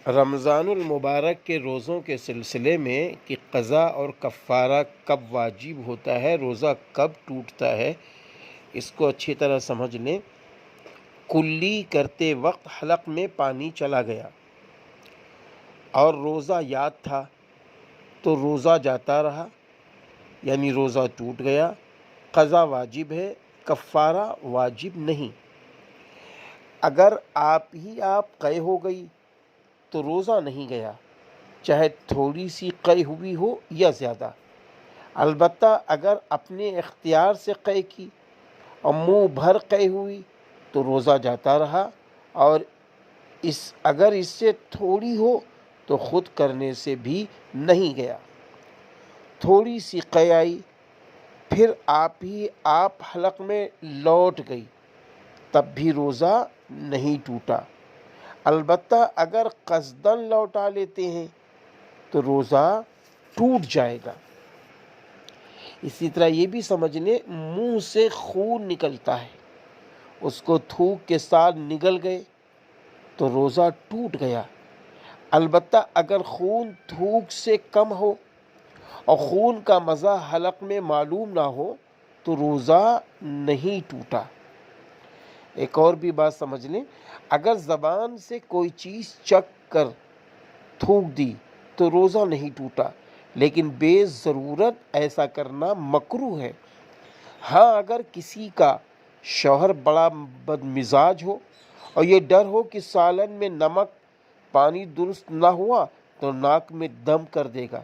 رمضان المبارک کے روزوں کے سلسلے میں کہ قضا اور کفارہ کب واجب ہوتا ہے، روزہ کب ٹوٹتا ہے، اس کو اچھی طرح سمجھ لیں۔ کلی کرتے وقت حلق میں پانی چلا گیا اور روزہ یاد تھا تو روزہ جاتا رہا، یعنی روزہ ٹوٹ گیا۔ قضا واجب ہے، کفارہ واجب نہیں۔ اگر آپ قے ہو گئی تو روزہ نہیں گیا، چاہے تھوڑی سی قے ہوئی ہو یا زیادہ۔ البتہ اگر اپنے اختیار سے قے کی اور منہ بھر قے ہوئی تو روزہ جاتا رہا، اور اگر اس سے تھوڑی ہو تو خود کرنے سے بھی نہیں گیا۔ تھوڑی سی قے آئی، پھر آپ حلق میں لوٹ گئی، تب بھی روزہ نہیں ٹوٹا۔ البتہ اگر قصداً لوٹا لیتے ہیں تو روزہ ٹوٹ جائے گا۔ اسی طرح یہ بھی سمجھ لیں، منہ سے خون نکلتا ہے، اس کو تھوک کے ساتھ نگل گئے تو روزہ ٹوٹ گیا۔ البتہ اگر خون تھوک سے کم ہو اور خون کا مزہ حلق میں معلوم نہ ہو تو روزہ نہیں ٹوٹا۔ ایک اور بھی بات سمجھ لیں، اگر زبان سے کوئی چیز چکھ کر تھوک دی تو روزہ نہیں ٹوٹا، لیکن بے ضرورت ایسا کرنا مکروہ ہے۔ ہاں، اگر کسی کا شوہر بڑا بد مزاج ہو اور یہ ڈر ہو کہ سالن میں نمک پانی درست نہ ہوا تو ناک میں دم کر دے گا،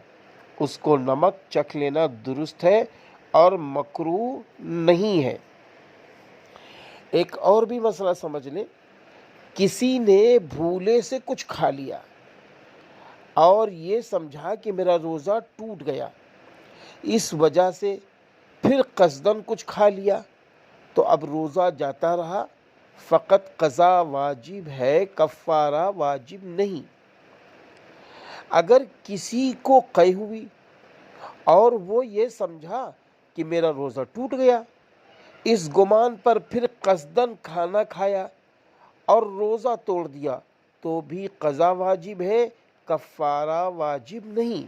اس کو نمک چکھ لینا درست ہے اور مکروہ نہیں ہے۔ ایک اور بھی مسئلہ سمجھ لیں، کسی نے بھولے سے کچھ کھا لیا اور یہ سمجھا کہ میرا روزہ ٹوٹ گیا، اس وجہ سے پھر قصداً کچھ کھا لیا تو اب روزہ جاتا رہا، فقط قضا واجب ہے، کفارہ واجب نہیں۔ اگر کسی کو قے ہوئی اور وہ یہ سمجھا کہ میرا روزہ ٹوٹ گیا، اس گمان پر پھر قصداً کھانا کھایا اور روزہ توڑ دیا تو بھی قضا واجب ہے، کفارہ واجب نہیں۔